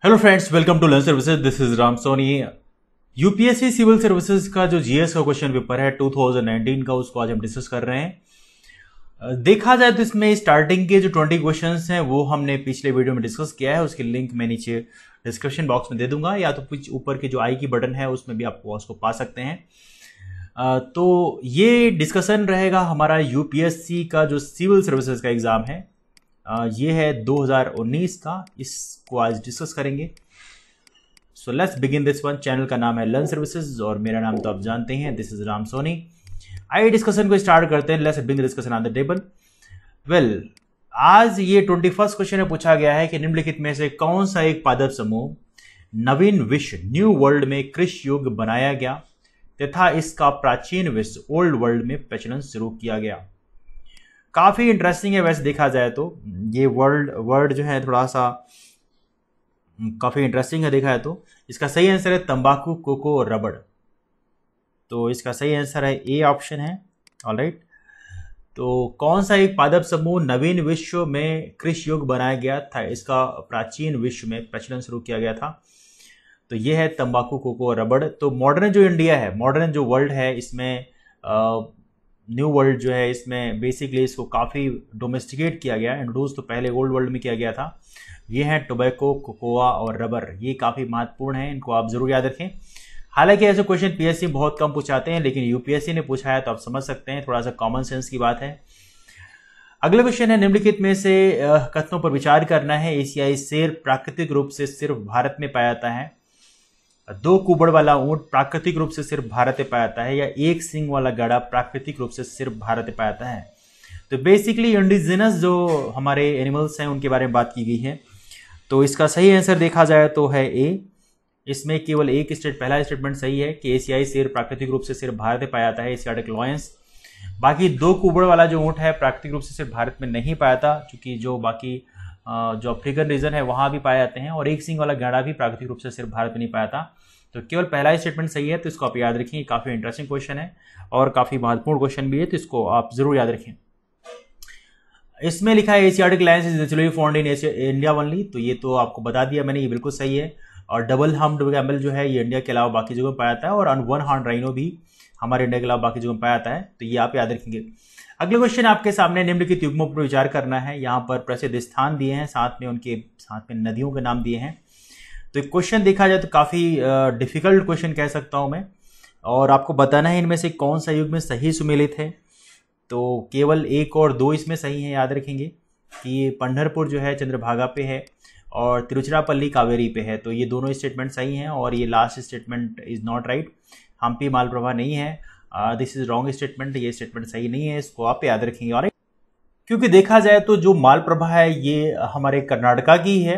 Hello friends, welcome to learn services. This is Ram Soni. UPSC civil services का जो GS का question paper है 2019 का, उसको आज हम डिस्कस कर रहे हैं। देखा जाए तो इसमें स्टार्टिंग के जो 20 क्वेश्चंस हैं वो हमने पिछले वीडियो में डिस्कस किया है। उसकी लिंक मैं नीचे डिस्क्रिप्शन बॉक्स में दे दूंगा, या तो कुछ ऊपर के जो आई की बटन है उसमें भी आप उसको पा सकते हैं। तो ये डिस्कशन रहेगा हमारा यूपीएससी का जो सिविल सर्विसेज का एग्जाम है, ये है 2019 का। इसको आज डिस्कस करेंगे। So let's begin this one. Channel का नाम है लर्न सर्विसेज और मेरा नाम तो आप जानते हैं, दिस इज राम सोनी। आइए डिस्कशन को स्टार्ट करते हैं। Let's begin discussion on the table. Well, आज ये 21st क्वेश्चन में पूछा गया है कि निम्नलिखित में से कौन सा एक पादप समूह नवीन विश्व न्यू वर्ल्ड में कृषि युग बनाया गया तथा इसका प्राचीन विश्व ओल्ड वर्ल्ड में प्रचलन शुरू किया गया। काफी इंटरेस्टिंग है वैसे देखा जाए तो। ये वर्ड जो है थोड़ा सा काफी इंटरेस्टिंग है देखा जाए तो। इसका सही आंसर है तंबाकू, कोको और रबड़। तो इसका सही आंसर है ए ऑप्शन है। ऑलराइट, तो कौन सा एक पादप समूह नवीन विश्व में कृषि युग बनाया गया था, इसका प्राचीन विश्व में प्रचलन शुरू किया गया था? तो ये है तंबाकू, कोको और रबड़। तो मॉडर्न जो इंडिया है, मॉडर्न जो वर्ल्ड है, इसमें न्यू वर्ल्ड जो है, इसमें बेसिकली इसको काफ़ी डोमेस्टिकेट किया गया। इंट्रोड्यूस तो पहले ओल्ड वर्ल्ड में किया गया था। ये हैं टोबैको, कोकोआ और रबर। ये काफ़ी महत्वपूर्ण है, इनको आप जरूर याद रखें। हालांकि ऐसे क्वेश्चन पीएससी बहुत कम पूछाते हैं, लेकिन यूपीएससी ने पूछा है तो आप समझ सकते हैं, थोड़ा सा कॉमन सेंस की बात है। अगला क्वेश्चन है, निम्नलिखित में से कथनों पर विचार करना है। एशियाई शेर प्राकृतिक रूप से सिर्फ भारत में पाया जाता है। 2 कुबड़ वाला ऊंट प्राकृतिक रूप से सिर्फ भारत में पाया जाता है, या 1 सींग वाला गधा प्राकृतिक रूप से सिर्फ भारत में पाया जाता है? तो बेसिकली इंडिजिनस जो हमारे एनिमल्स हैं उनके बारे में बात की गई है। तो इसका सही आंसर देखा जाए तो है ए। इसमें केवल एक पहला स्टेटमेंट सही है कि एशियाई शेर प्राकृतिक रूप से सिर्फ भारत में पाया जाता है, एशियाटिक लॉयंस। बाकी 2 कुबड़ वाला जो ऊंट है प्राकृतिक रूप से सिर्फ भारत में नहीं पाया था, क्योंकि जो बाकी जो अफ्रीकन रीजन है वहां भी पाए जाते हैं। और 1 सींग वाला गधा भी प्राकृतिक रूप से सिर्फ भारत में नहीं पाया था। तो केवल पहला ही स्टेटमेंट सही है, तो इसको आप याद रखें। काफी इंटरेस्टिंग क्वेश्चन है और काफी महत्वपूर्ण क्वेश्चन भी है, तो इसको आप जरूर याद रखें। इसमें लिखा है Asiatic Lions is naturally found in India only. तो ये तो आपको बता दिया मैंने, ये बिल्कुल सही है। और डबल हम्प्ड कैमल जो है ये इंडिया के अलावा बाकी जगह पाया जाता है, और वन हॉर्न राइनो भी हमारे इंडिया के अलावा बाकी जगह पाया जाता है। तो ये आप याद रखेंगे। अगले क्वेश्चन आपके सामने निम्नलिखित युग्मों पर विचार करना है। यहाँ पर प्रसिद्ध स्थान दिए हैं, साथ में उनके साथ में नदियों के नाम दिए हैं। तो एक क्वेश्चन देखा जाए तो काफी डिफिकल्ट क्वेश्चन कह सकता हूं मैं, और आपको बताना है इनमें से कौन सा युग में सही सुमेलित है। तो केवल 1 और 2 इसमें सही है, याद रखेंगे कि पंढरपुर जो है चंद्रभागा पे है और तिरुचिरापल्ली कावेरी पे है। तो ये दोनों स्टेटमेंट सही हैं, और ये last statement is not right. Hampi Malaprabha नहीं है, दिस इज रॉन्ग स्टेटमेंट। ये स्टेटमेंट सही नहीं है, इसको आप याद रखेंगे। और क्योंकि देखा जाए तो जो मालप्रभा है ये हमारे कर्नाटका की है,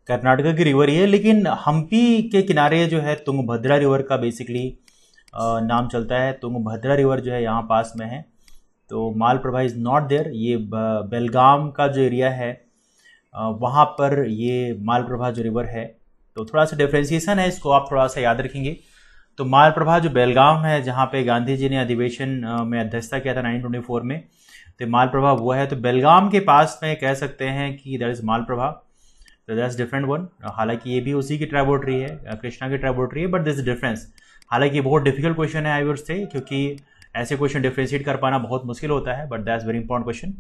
कर्नाटका की रिवर ही है, लेकिन हम्पी के किनारे जो है तुंगभद्रा रिवर का बेसिकली नाम चलता है। तुंगभद्रा रिवर जो है यहाँ पास में है, तो मालप्रभा इज नॉट देयर। ये बेलगाम का जो एरिया है वहाँ पर ये मालप्रभा जो रिवर है। तो थोड़ा सा डिफ्रेंसिएशन है, इसको आप थोड़ा सा याद रखेंगे। तो मालप्रभा जो बेलगाम है, जहाँ पे गांधी जी ने अधिवेशन में अध्यक्षता किया था 1924 में, तो मालप्रभा वो है। तो बेलगाम के पास में कह सकते हैं कि दैट इज मालप्रभा। तो दैट्स डिफरेंट वन। हालांकि ये भी उसी की ट्राइबोटरी है, कृष्णा की ट्राइबोटरी है, बट दिस डिफरेंस। हालांकि बहुत डिफिकल्ट क्वेश्चन है आई वुड से, क्योंकि ऐसे क्वेश्चन डिफरेंशिएट कर पाना बहुत मुश्किल होता है, but that's very important question.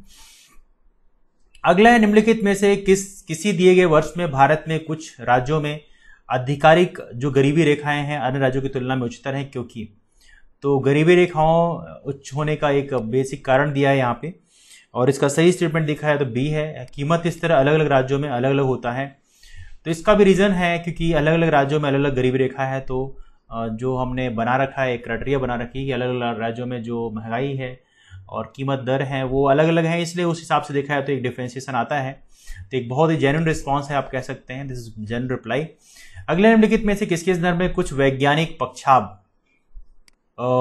अगला है, निम्नलिखित में से किसी दिए गए वर्ष में भारत में कुछ राज्यों में आधिकारिक जो गरीबी रेखाएं हैं अन्य राज्यों की तुलना में उच्चतर हैं, क्योंकि? तो गरीबी रेखाओं उच्च होने का एक बेसिक कारण दिया है यहाँ पे, और इसका सही स्टेटमेंट दिखा है तो बी है। कीमत इस तरह अलग अलग राज्यों में अलग अलग होता है। तो इसका भी रीजन है क्योंकि अलग अलग राज्यों में अलग अलग गरीबी रेखा है। तो जो हमने बना रखा है, एक क्राइटेरिया बना रखी है कि अलग अलग राज्यों में जो महंगाई है और कीमत दर है वो अलग अलग है, इसलिए उस हिसाब से देखा है तो एक डिफ्रेंसिएशन आता है। तो एक बहुत ही जेन्युइन रिस्पॉन्स है, आप कह सकते हैं, दिस इज जेन्युइन रिप्लाई। अगले निम्नलिखित में से किसके संदर्भ में कुछ वैज्ञानिक पक्षाभ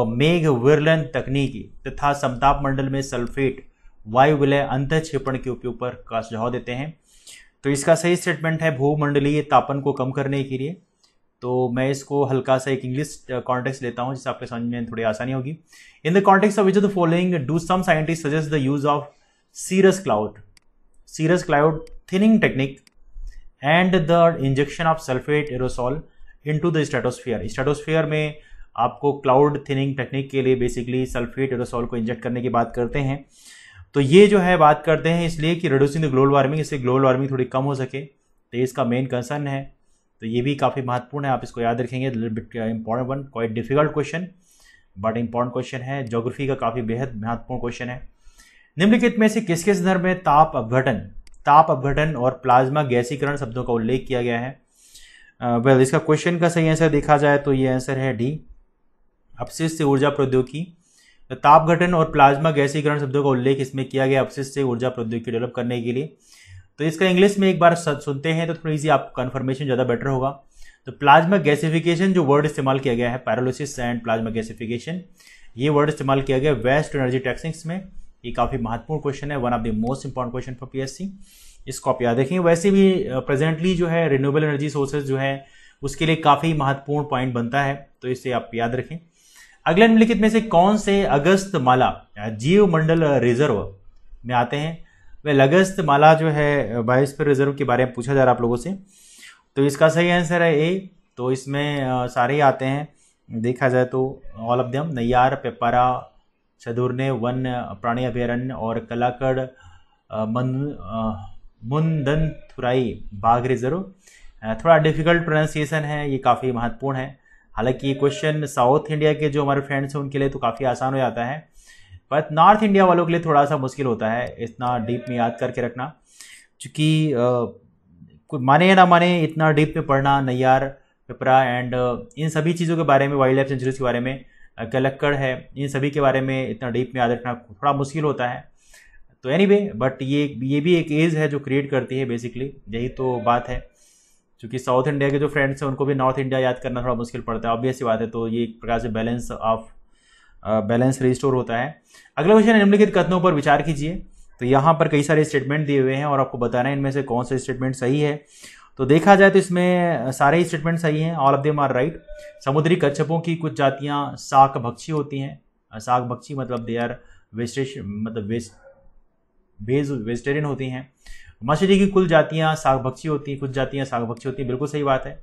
मेघ विरलन तकनीकी तथा समताप मंडल में सल्फेट वायु विलय अंतः क्षेपण के उपयोग पर का सुझाव देते हैं? तो इसका सही स्टेटमेंट है भूमंडलीय तापन को कम करने के लिए। तो मैं इसको हल्का सा एक इंग्लिश कॉन्टेक्स्ट लेता हूं जिससे आपके समझ में थोड़ी आसानी होगी। In the context of which of the following do some scientist suggest the use of cirrus cloud thinning technique and the injection of sulphate aerosol into the stratosphere. Stratosphere में आपको क्लाउड थिनिंग टेक्निक के लिए basically sulphate aerosol को inject करने की बात करते हैं। तो ये जो है बात करते हैं इसलिए कि रिड्यूसिंग द ग्लोबल वार्मिंग, इससे ग्लोबल वार्मिंग थोड़ी कम हो सके, तो इसका मेन कंसर्न है। तो ये भी काफ़ी महत्वपूर्ण है, आप इसको याद रखेंगे। Important one, quite difficult question but important question है। ज्योग्राफी का काफ़ी बेहद महत्वपूर्ण क्वेश्चन है। निम्नलिखित में से किसके संदर्भ में ताप अपघटन और प्लाज्मा गैसीकरण शब्दों का उल्लेख किया गया है? वेल इसका क्वेश्चन का सही आंसर देखा जाए तो ये आंसर है डी, अपशिष्ट से ऊर्जा प्रौद्योगिकी। तो तापघटन और प्लाज्मा गैसीकरण शब्दों का उल्लेख इसमें किया गया अपशिष्ट से ऊर्जा प्रौद्योगिकी डेवलप करने के लिए। तो इसका इंग्लिश में एक बार सुनते हैं तो थोड़ी सी आप कन्फर्मेशन ज़्यादा बेटर होगा। तो प्लाज्मा गैसिफिकेशन जो वर्ड इस्तेमाल किया गया है, पैरालिसिस एंड प्लाज्मा गैसिफिकेशन, ये वर्ड इस्तेमाल किया गया वेस्ट एनर्जी टेक्निक्स में। ये काफ़ी महत्वपूर्ण क्वेश्चन है, one of the most important question for PSC, इसको आप याद रखेंगे। वैसे भी प्रेजेंटली जो है रिन्यूएबल एनर्जी सोर्सेज जो है उसके लिए काफ़ी महत्वपूर्ण पॉइंट बनता है, तो इसे आप याद रखें। अगले निम्नलिखित में से कौन से अगस्त माला जीव मंडल रिजर्व में आते हैं? वह अगस्त माला जो है बायोस्फीयर रिजर्व के बारे में पूछा जा रहा है आप लोगों से। तो इसका सही आंसर है ए। तो इसमें सारे ही आते हैं, देखा जाए तो all of them, Neyyar, पेपारा, सदुरने one प्राणी अभयारण्य और कलाकड़ मुंदनथुराई बाघ रिजर्व। थोड़ा डिफिकल्ट प्रोनाउंसिएशन है, ये काफ़ी महत्वपूर्ण है। हालांकि ये क्वेश्चन साउथ इंडिया के जो हमारे फ्रेंड्स हैं उनके लिए तो काफ़ी आसान हो जाता है, बट नॉर्थ इंडिया वालों के लिए थोड़ा सा मुश्किल होता है इतना डीप में याद करके रखना, क्योंकि माने या ना माने इतना डीप में पढ़ना नैयार, पिपरा एंड इन सभी चीज़ों के बारे में, वाइल्ड लाइफ सेंचुरीज के बारे में, कलक्कड़ है, इन सभी के बारे में इतना डीप में याद रखना थोड़ा मुश्किल होता है। तो एनीवे बट ये भी एक एज है जो क्रिएट करती है बेसिकली, यही तो बात है। क्योंकि साउथ इंडिया के जो फ्रेंड्स हैं उनको भी नॉर्थ इंडिया याद करना थोड़ा मुश्किल पड़ता है, ऑब्वियस सी बात है। तो ये एक प्रकार से बैलेंस रिस्टोर होता है। अगला क्वेश्चन है, निम्नलिखित कथनों पर विचार कीजिए। तो यहाँ पर कई सारे स्टेटमेंट दिए हुए हैं और आपको बताना है इनमें से कौन सा स्टेटमेंट सही है। तो देखा जाए तो इसमें सारे ही स्टेटमेंट सही हैं, all of them are right. समुद्री कच्छपों की कुछ जातियाँ शाक भक्षी होती हैं। शाक भक्षी मतलब दे आर वेजिटेरियन होती हैं। मछली की कुल जातियाँ शाक भक्षी होती हैं, कुछ जातियाँ शाक भक्षी होती हैं, बिल्कुल सही बात है।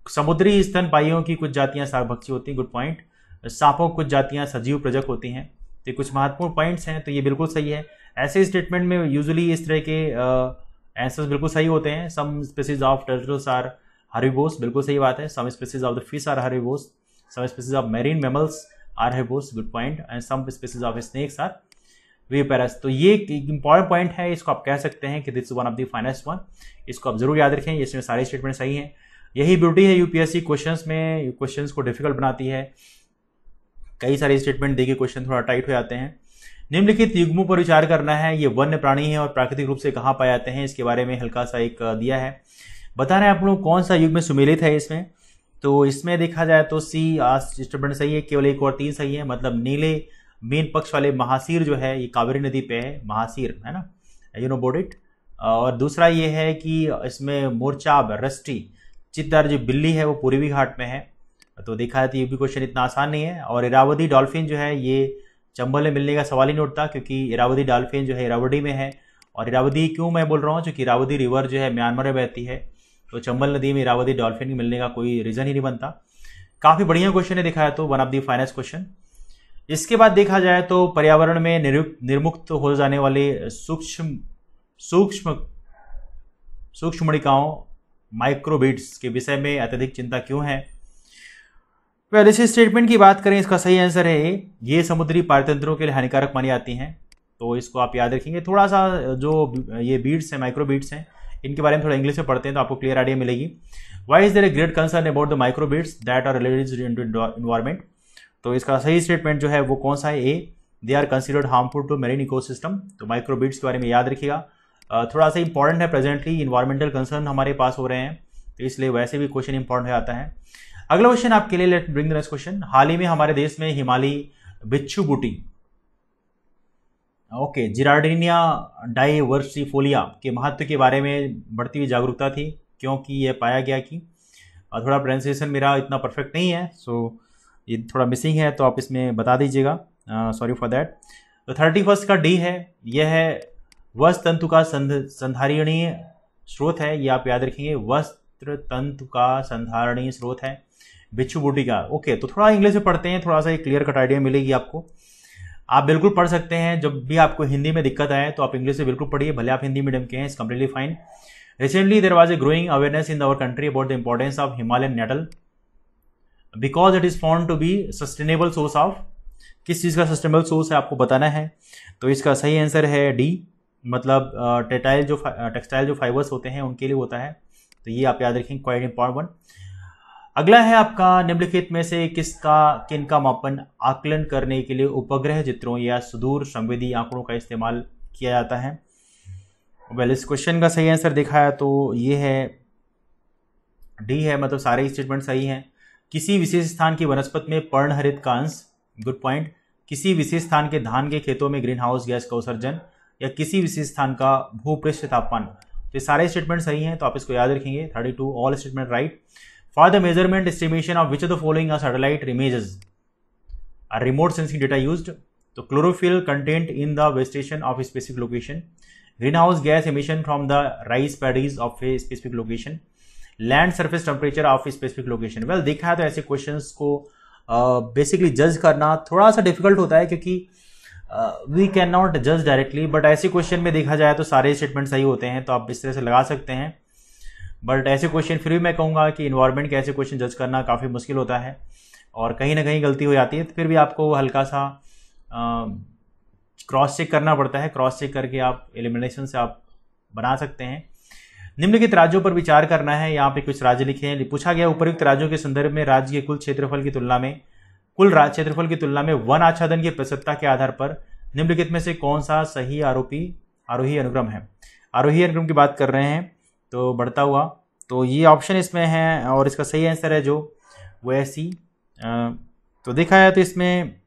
समुद्री स्तनपाइयों की कुछ जातियाँ शाक भक्षी होती हैं, गुड पॉइंट। सांपों कुछ जातियाँ सजीव प्रजक होती हैं। तो ये कुछ महत्वपूर्ण पॉइंट्स हैं, तो ये बिल्कुल सही है। ऐसे स्टेटमेंट में यूजुअली इस तरह के आंसर्स बिल्कुल सही होते हैं। Some species of turtles are herbivores, बिल्कुल सही बात है। Some species of the fish are herbivores, some species of marine mammals are herbivores, good point. And some species of snakes are viviparous. तो ये एक इंपॉर्टेंट पॉइंट है, इसको आप कह सकते हैं कि this is one of the finest one. इसको आप जरूर याद रखें, इसमें सारे स्टेटमेंट सही हैं। यही ब्यूटी है यूपीएससी क्वेश्चंस में, क्वेश्चंस को डिफिकल्ट बनाती है। कई सारे स्टेटमेंट देके क्वेश्चन थोड़ा टाइट हो जाते हैं। निम्नलिखित युग्मों पर विचार करना है, ये वन्य प्राणी है और प्राकृतिक रूप से कहाँ पाए जाते हैं, इसके बारे में हल्का सा एक दिया है। बताना है आप लोग कौन सा युग में सुमेलित है इसमें। तो इसमें देखा जाए तो सी स्टेटमेंट सही है, केवल एक और 3 सही है। मतलब नीले मेन पक्ष वाले महासीर जो है ये कावेरी नदी पे है, महासीर है ना, यू नो अबाउट इट। और दूसरा ये है कि इसमें मोरचाब रस्टी चित्तार जो बिल्ली है वो पूर्वी घाट में है। तो देखा जाए तो ये भी क्वेश्चन इतना आसान नहीं है। और इरावदी डॉल्फिन जो है ये चंबल में मिलने का सवाल ही नहीं उठता, क्योंकि इरावदी डॉल्फिन जो है इरावदी में है। और इरावदी क्यों मैं बोल रहा हूँ, क्योंकि इरावदी रिवर जो है म्यांमार में बहती है, तो चंबल नदी में इरावदी डॉल्फिन मिलने का कोई रीज़न ही नहीं बनता। काफ़ी बढ़िया क्वेश्चन है, देखा है तो one of the finest question. इसके बाद देखा जाए तो पर्यावरण में निर्मुक्त हो जाने वाले सूक्ष्मणिकाओं माइक्रोबीट्स के विषय में अत्यधिक चिंता क्यों है। वैसे इस स्टेटमेंट की बात करें, इसका सही आंसर है ये समुद्री पारतंत्रों के लिए हानिकारक मानी जाती हैं। तो इसको आप याद रखेंगे। थोड़ा सा जो ये बीट्स हैं, माइक्रोबीट्स हैं, इनके बारे में थोड़ा इंग्लिश में पढ़ते हैं तो आपको क्लियर आइडिया मिलेगी। Why is there a great concern about the microbeads that are related to environment. तो इसका सही स्टेटमेंट जो है वो कौन सा है, A, they are considered harmful to marine ecosystem. तो माइक्रोबीट्स के बारे में याद रखिएगा, थोड़ा सा इंपॉर्टेंट है। प्रेजेंटली इन्वायरमेंटल कंसर्न हमारे पास हो रहे हैं, तो इसलिए वैसे भी क्वेश्चन इंपॉर्टेंट हो जाता है। अगला क्वेश्चन आपके लिए, let bring the next question. हाल ही में हमारे देश में हिमालयी बिच्छू बूटी जिरार्डिनिया डाइवर्सिफोलिया के महत्व के बारे में बढ़ती हुई जागरूकता थी, क्योंकि यह पाया गया कि थोड़ा प्रोनाउंसिएशन मेरा इतना परफेक्ट नहीं है, सो ये थोड़ा मिसिंग है, तो आप इसमें बता दीजिएगा, सॉरी फॉर दैट। तो 31 का डी है, यह है वस तंतु का संधारणीय स्रोत है, ये आप याद रखेंगे, वस्त्र तंतु का संधारणीय स्रोत है बिच्छू बूटी का। ओके, तो थोड़ा इंग्लिश में पढ़ते हैं, थोड़ा सा एक क्लियर कट आइडिया मिलेगी आपको। आप बिल्कुल पढ़ सकते हैं, जब भी आपको हिंदी में दिक्कत आए तो आप इंग्लिश से बिल्कुल पढ़िए, भले आप हिंदी मीडियम के हैं, it's completely fine. Recently there was a growing awareness in our country about the importance of Himalayan nettle because it is found to be sustainable source of. किस चीज़ का सस्टेनेबल सोर्स है आपको बताना है, तो इसका सही आंसर है डी, मतलब टेक्सटाइल जो फाइबर्स होते हैं उनके लिए होता है। तो ये आप याद रखेंगे, क्वाइट इंपॉर्टेंट वन। अगला है आपका, निम्नलिखित में से किनका मापन आकलन करने के लिए उपग्रह चित्रों या सुदूर संवेदी आंकड़ों का इस्तेमाल किया जाता है। वेल, इस क्वेश्चन का सही आंसर देखा है तो ये है डी है, मतलब सारे स्टेटमेंट सही हैं। किसी विशेष स्थान की वनस्पति में पर्णहरित का अंश, गुड पॉइंट। किसी विशेष स्थान के धान के खेतों में ग्रीन हाउस गैस का उत्सर्जन, या किसी विशेष स्थान का भूपृष्ठ तापमान। तो ये सारे स्टेटमेंट सही हैं, तो आप इसको याद रखेंगे। 32 all statement right. For the measurement estimation of which of the following are satellite images are remote sensing data used. तो chlorophyll content in the vegetation of specific location, green house gas emission from the rice paddies of a specific location, land surface temperature of a specific location. Well, देखा है तो ऐसे questions को basically जज करना थोड़ा सा डिफिकल्ट होता है, क्योंकि वी कैन नॉट जज डायरेक्टली, बट ऐसे क्वेश्चन में देखा जाए तो सारे स्टेटमेंट सही होते हैं, तो आप इस तरह से लगा सकते हैं। बट ऐसे क्वेश्चन फिर भी मैं कहूँगा कि इन्वायरमेंट के ऐसे क्वेश्चन जज करना काफ़ी मुश्किल होता है और कहीं ना कहीं गलती हो जाती है, तो फिर भी आपको हल्का सा क्रॉस चेक करना पड़ता है। क्रॉस चेक करके आप एलिमिनेशन से आप बना सकते हैं। निम्नलिखित राज्यों पर विचार करना है, यहाँ पे कुछ राज्य लिखे हैं। पूछा गया उपयुक्त राज्यों के संदर्भ में राज्य के कुल क्षेत्रफल की तुलना में वन आच्छादन की प्रतिशतता के आधार पर निम्नलिखित में से कौन सा सही आरोही अनुक्रम है। आरोही अनुक्रम की बात कर रहे हैं, तो बढ़ता हुआ, तो ये ऑप्शन इसमें है और इसका सही आंसर है जो वो है सी। तो देखा जाए तो इसमें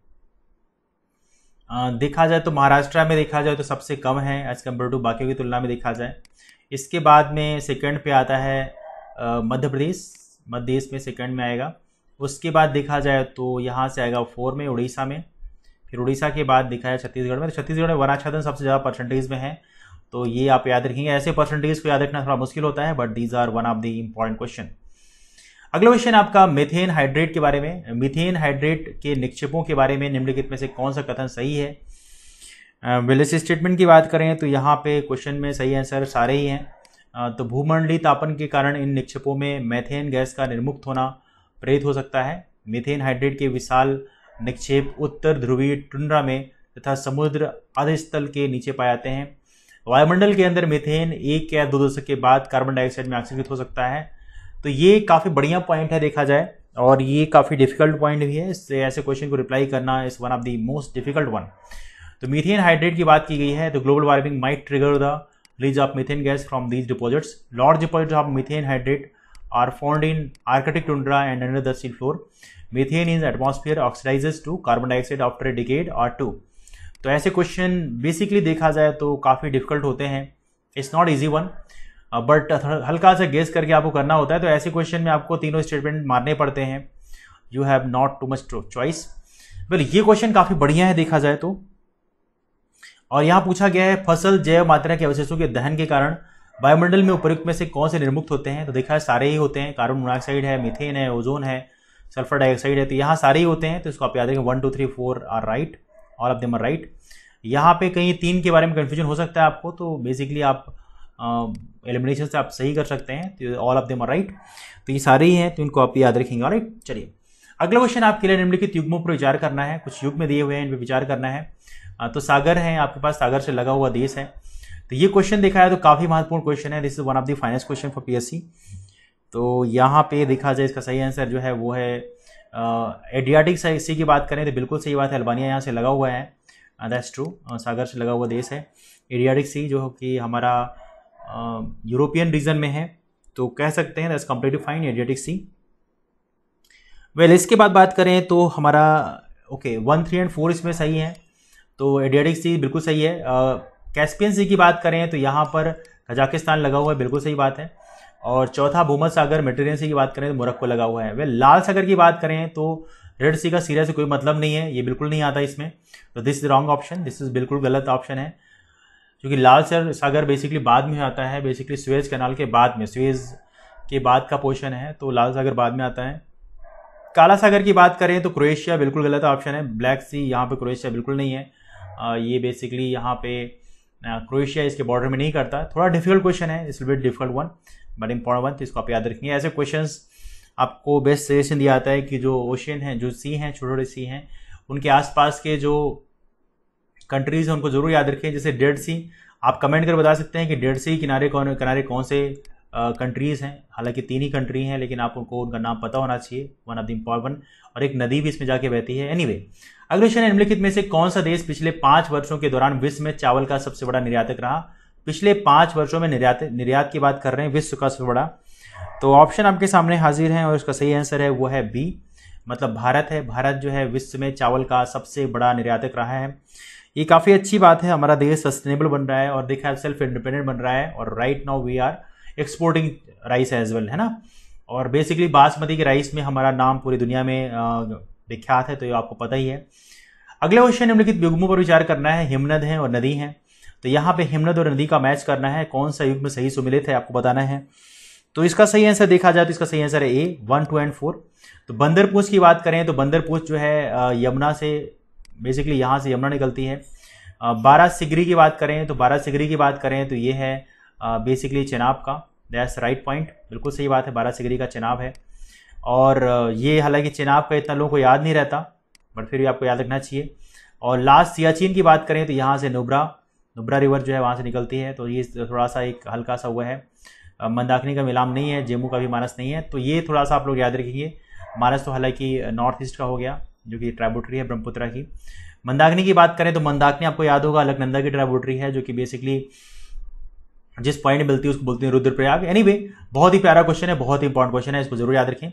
देखा जाए तो महाराष्ट्र में देखा जाए तो सबसे कम है एज कम्पेयर टू बाकी की तुलना में देखा जाए। इसके बाद में सेकंड पे आता है मध्य प्रदेश में सेकंड में आएगा। उसके बाद देखा जाए तो यहाँ से आएगा 4 में उड़ीसा में, फिर उड़ीसा के बाद देखा है छत्तीसगढ़ में। तो छत्तीसगढ़ में वनाच्छादन सबसे ज़्यादा परसेंटेज में है, तो ये आप याद रखेंगे। ऐसे परसेंटेज को याद रखना थोड़ा मुश्किल होता है, but these are one of the important question. अगला क्वेश्चन आपका मीथेन हाइड्रेट के बारे में। मीथेन हाइड्रेट के निक्षेपों के बारे में निम्नलिखित में से कौन सा कथन सही है। विलिस स्टेटमेंट की बात करें तो यहाँ पे क्वेश्चन में सही आंसर सारे ही हैं। तो भूमंडलीय तापन के कारण इन निक्षेपों में मीथेन गैस का निर्मुक्त होना प्रेरित हो सकता है। मीथेन हाइड्रेट के विशाल निक्षेप उत्तर ध्रुवीय टुंड्रा में तथा समुद्र आधस्थल के नीचे पाए जाते हैं। वायुमंडल के अंदर मीथेन 1 या 2 दशक के बाद कार्बन डाइऑक्साइड में ऑक्सीकृत हो सकता है। तो ये काफ़ी बढ़िया पॉइंट है देखा जाए, और ये काफ़ी डिफिकल्ट पॉइंट भी है। इससे ऐसे क्वेश्चन को रिप्लाई करना is one of the most difficult one. तो मीथेन हाइड्रेट की बात की गई है, तो global warming might trigger the release of methane gas from these deposits. Large deposits of methane hydrate are found in Arctic tundra and under the sea floor. Methane in atmosphere oxidizes to carbon dioxide after a decade और 2। तो ऐसे question basically देखा जाए तो काफ़ी difficult होते हैं, it's not easy one, but हल्का सा गेस करके आपको करना होता है। तो ऐसे क्वेश्चन में आपको तीनों स्टेटमेंट मारने पड़ते हैं, you have not too much choice. Well, ये क्वेश्चन काफ़ी बढ़िया है देखा जाए तो। और यहाँ पूछा गया है फसल जैव मात्रा के अवशेषों के दहन के कारण वायुमंडल में उपयुक्त में से कौन से निर्मुक्त होते हैं। तो देखा है सारे ही होते हैं, कार्बन मोनोऑक्साइड है, मीथेन है, ओजोन है, सल्फर डाइऑक्साइड है, तो यहाँ सारे ही होते हैं। तो इसको आप याद रखें 1 2 3 4 are right, all of them are right. यहाँ पे कहीं 3 के बारे में कन्फ्यूजन हो सकता है आपको, तो बेसिकली आप एलिमिनेशन से आप सही कर सकते हैं, तो all of them are right. तो ये सारे ही हैं, तो इनको आप याद रखेंगे। राइट, चलिए अगला क्वेश्चन आपके लिए निम्नलिखित युग्मों पर विचार करना है। कुछ युग्म दिए हुए हैं, इन पर विचार करना है। तो सागर है आपके पास, सागर से लगा हुआ देश है। तो ये क्वेश्चन देखा है तो काफ़ी महत्वपूर्ण क्वेश्चन है, this is one of the finest question for PSC. तो यहाँ पे देखा जाए इसका सही आंसर जो है वो है एडियाटिक सी की बात करें तो बिल्कुल सही बात है, अल्बानिया यहाँ से लगा हुआ है, दैट्स ट्रू, सागर से लगा हुआ देश है। एडियाटिक सी जो कि हमारा यूरोपियन रीजन में है, तो कह सकते हैं that's completely fine, Adriatic sea. Well, इसके बाद बात करें तो हमारा 1 3 और 4 इसमें सही है, तो एडियाटिक सी बिल्कुल सही है। कैस्पियन सी की बात करें तो यहाँ पर कजाकिस्तान लगा हुआ है, बिल्कुल सही बात है। और चौथा भूमध्य सागर मेडिटेरियन सी की बात करें तो मोरक्को लगा हुआ है। वे लाल सागर की बात करें तो रेड सी का सीरिया से कोई मतलब नहीं है, ये बिल्कुल नहीं आता इसमें, तो this is wrong option, this is बिल्कुल गलत ऑप्शन है। क्योंकि लाल सागर बेसिकली बाद में आता है, बेसिकली स्वेज कैनाल के बाद में, स्वेज के बाद का पोर्शन है, तो लाल सागर बाद में आता है। काला सागर की बात करें तो क्रोएशिया बिल्कुल गलत ऑप्शन है। ब्लैक सी, यहाँ पे क्रोएशिया बिल्कुल नहीं है। ये बेसिकली यहाँ पे क्रोएशिया इसके बॉर्डर में नहीं करता। थोड़ा डिफिकल्ट क्वेश्चन है, it's bit difficult one but important one, तो इसको आप याद रखेंगे। ऐसे क्वेश्चंस आपको बेस्ट सजेशन दिया जाता है कि जो ओशियन है, जो सी हैं, छोटे छोटे सी हैं, उनके आसपास के जो कंट्रीज हैं उनको जरूर याद रखें। जैसे डेड सी, आप कमेंट कर बता सकते हैं कि डेड सी किनारे कौन से कंट्रीज हैं। हालांकि 3 ही कंट्री हैं, लेकिन आप उनको उनका नाम पता होना चाहिए, वन ऑफ द इम्पॉर्टेंट, और एक नदी भी इसमें जाके बहती है। एनीवे, अगले क्वेश्चन है, निम्नलिखित में से कौन सा देश पिछले 5 वर्षों के दौरान विश्व में चावल का सबसे बड़ा निर्यातक रहा? पिछले 5 वर्षों में निर्यात की बात कर रहे हैं, विश्व का सबसे बड़ा। तो ऑप्शन आपके सामने हाजिर है और इसका सही आंसर है वो है बी, मतलब भारत है। भारत जो है विश्व में चावल का सबसे बड़ा निर्यातक रहा है। ये काफ़ी अच्छी बात है, हमारा देश सस्टेनेबल बन रहा है और देखा है सेल्फ इंडिपेंडेंट बन रहा है, और right now we are exporting rice as well, है ना। और बेसिकली बासमती के राइस में हमारा नाम पूरी दुनिया में विख्यात है, तो ये आपको पता ही है। अगले क्वेश्चन निम्नलिखित युग्मों पर विचार करना है। हिमनद है और नदी है, तो यहाँ पे हिमनद और नदी का मैच करना है, कौन सा युग्म सही सुमिलित है आपको बताना है। तो इसका सही आंसर देखा जाए तो इसका सही आंसर है ए, 1, 2 एंड 4। तो बंदरपूछ की बात करें तो बंदरपूछ जो है यमुना से, बेसिकली यहाँ से यमुना निकलती है। 12 सिगरी की बात करें तो 12 सिगरी की बात करें तो ये है बेसिकली चेनाब का, दैट्स राइट पॉइंट, बिल्कुल सही बात है, 12 सिगरी का चेनाब है। और ये हालांकि चेनाब का इतना लोगों को याद नहीं रहता, बट फिर भी आपको याद रखना चाहिए। और लास्ट सियाचिन की बात करें तो यहाँ से नुब्रा रिवर जो है वहाँ से निकलती है, तो ये थोड़ा सा एक हल्का सा हुआ है। मंदाकिनी का मिलाम नहीं है, जम्मू का भी मानस नहीं है, तो ये थोड़ा सा आप लोग याद रखिए। मानस तो हालांकि नॉर्थ ईस्ट का हो गया, जो कि ट्राइब्यूटरी है ब्रह्मपुत्रा की। मंदाकिनी की बात करें तो मंदाकिनी आपको याद होगा अलकनंदा की ट्राइब्यूटरी है, जो कि बेसिकली जिस पॉइंट मिलती है उसको बोलते हैं रुद्रप्रयाग। एनीवे, बहुत ही प्यारा क्वेश्चन है, बहुत ही इंपॉर्टेंट क्वेश्चन है, इसको जरूर याद रखें।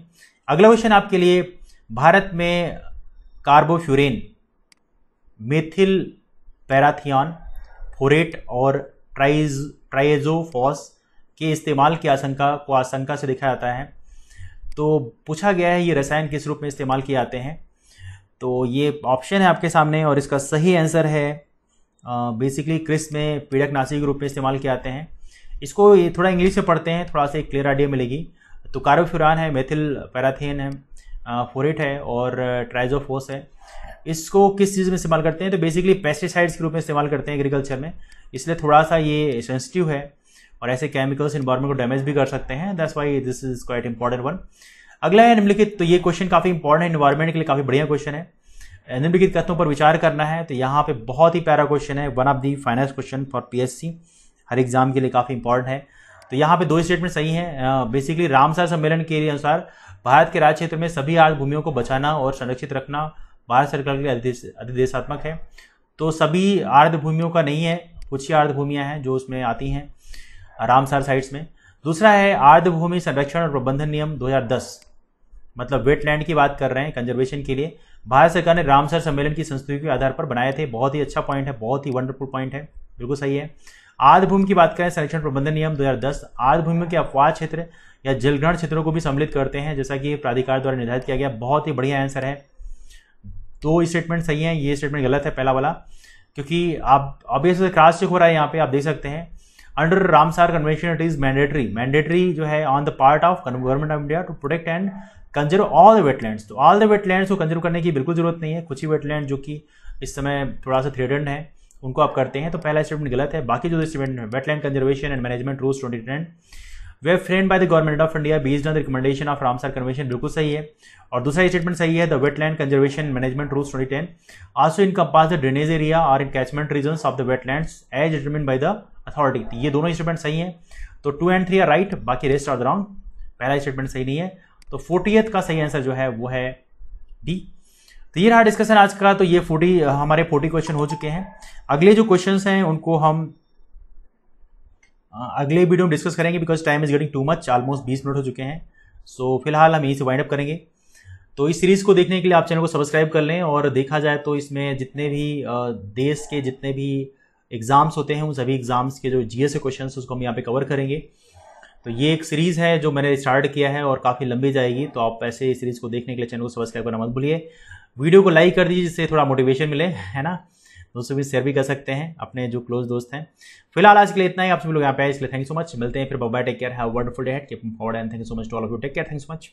अगला क्वेश्चन आपके लिए, भारत में कार्बोफ्यूरेन, मेथिल पैराथियन, फोरेट और ट्राइजोफॉस के इस्तेमाल की आशंका से देखा जाता है। तो पूछा गया है ये रसायन किस रूप में इस्तेमाल किए जाते हैं। तो ये ऑप्शन है आपके सामने और इसका सही आंसर है बेसिकली क्रिस में पीड़कनाशी के रूप में इस्तेमाल किए जाते हैं। इसको ये थोड़ा इंग्लिश में पढ़ते हैं, थोड़ा सा एक क्लियर आइडिया मिलेगी। तो कार्बोफ्यूरान है, मेथिल पैराथियन है, फोरेट है और ट्राइजोफोस है। इसको किस चीज़ में इस्तेमाल करते हैं? तो बेसिकली पेस्टिसाइड्स के रूप में इस्तेमाल करते हैं एग्रीकल्चर में, इसलिए थोड़ा सा ये सेंसिटिव है और ऐसे केमिकल्स एनवायरमेंट को डैमेज भी कर सकते हैं, that's why this is quite important one. अगला है निम्नलिखित, तो ये क्वेश्चन काफी इंपॉर्टेंट है, एनवायरमेंट के लिए काफी बढ़िया क्वेश्चन है। निम्नलिखित तथ्यों पर विचार करना है, तो यहाँ पे बहुत ही प्यारा क्वेश्चन है, one of the finest question for PSC, her exam के लिए काफी इंपॉर्टेंट है। तो यहाँ पे 2 स्टेटमेंट सही है। बेसिकली रामसर सम्मेलन के अनुसार भारत के राज्य क्षेत्र में सभी आर्द्र भूमियों को बचाना और संरक्षित रखना भारत सरकार के लिए अधिदेशात्मक है। तो सभी आर्द्र भूमियों का नहीं है, कुछ ही आर्द्र भूमियां हैं जो उसमें आती हैं रामसर साइट्स में। दूसरा है आर्द्र भूमि संरक्षण और प्रबंधन नियम 2010, मतलब वेटलैंड की बात कर रहे हैं, कंजर्वेशन के लिए भारत सरकार ने रामसर सम्मेलन की संस्तुति के आधार पर बनाए थे। बहुत ही अच्छा पॉइंट है, बहुत ही वंडरफुल पॉइंट है, बिल्कुल सही है। आर्द्र भूमि की बात करें, संरक्षण प्रबंधन नियम 2010 आर्द्र भूमि के अपवाद क्षेत्र या जलग्रहण क्षेत्रों को भी सम्मिलित करते हैं, जैसा कि प्राधिकार द्वारा निर्धारित किया गया। बहुत ही बढ़िया आंसर है। 2 स्टेटमेंट सही है, ये स्टेटमेंट गलत है पहला वाला, क्योंकि आप ऑब्वियसली क्रॉस चेक हो रहा है यहाँ पे, आप देख सकते हैं under Ramsar convention it is mandatory जो है on the part of government of India to protect and conserve all the wetlands. तो ऑल द वेटलैंड्स को कंजर्व करने की बिल्कुल जरूरत नहीं है, कुछ ही वेटलैंड जो कि इस समय थोड़ा सा थ्रेटेंड है उनको आप करते हैं। तो पहला स्टेटमेंट गलत है। बाकी जो स्टेटमेंट है, wetland conservation and management rules 2010 were framed by the government of India based on the recommendation of Ramsar convention, बिल्कुल सही है। और दूसरा स्टेटमेंट सही है, the wetland conservation management rules 2010 also encompass the drainage area और in catchment regions of the wetlands as determined by the authority. ये दोनों स्टेटमेंट सही हैं, तो 2 and 3 आर राइट, बाकी रेस्ट आर द रॉन्ग। पहला स्टेटमेंट सही नहीं है, तो 40th का सही आंसर जो है वो है डी। तो ये रहा डिस्कशन आज का। तो ये 40 क्वेश्चन हो चुके हैं। अगले जो क्वेश्चंस हैं उनको हम अगले वीडियो में डिस्कस करेंगे, because time is getting too much, almost 20 minute हो चुके हैं। सो फिलहाल हम यहीं से वाइंड अप करेंगे। तो इस सीरीज को देखने के लिए आप चैनल को सब्सक्राइब कर लें, और देखा जाए तो इसमें जितने भी देश के जितने भी एग्जाम्स होते हैं उन सभी एग्जाम्स के जो जीएस के क्वेश्चन उसको हम यहाँ पे कवर करेंगे। तो ये एक सीरीज़ है जो मैंने स्टार्ट किया है और काफ़ी लंबी जाएगी, तो आप ऐसे इस सीरीज़ को देखने के लिए चैनल को सब्सक्राइब करना मत भूलिए। वीडियो को लाइक कर दीजिए जिससे थोड़ा मोटिवेशन मिले, है ना। दोस्तों भी शेयर भी कर सकते हैं, अपने जो क्लोज दोस्त हैं। फिलहाल आज के लिए इतना ही, आप सभी लोग यहाँ पे आए इसलिए थैंक यू सो मच। मिलते हैं फिर, bye, take care, have a wonderful day, keep forward and thank you so much to all of you, take care, thank you so much.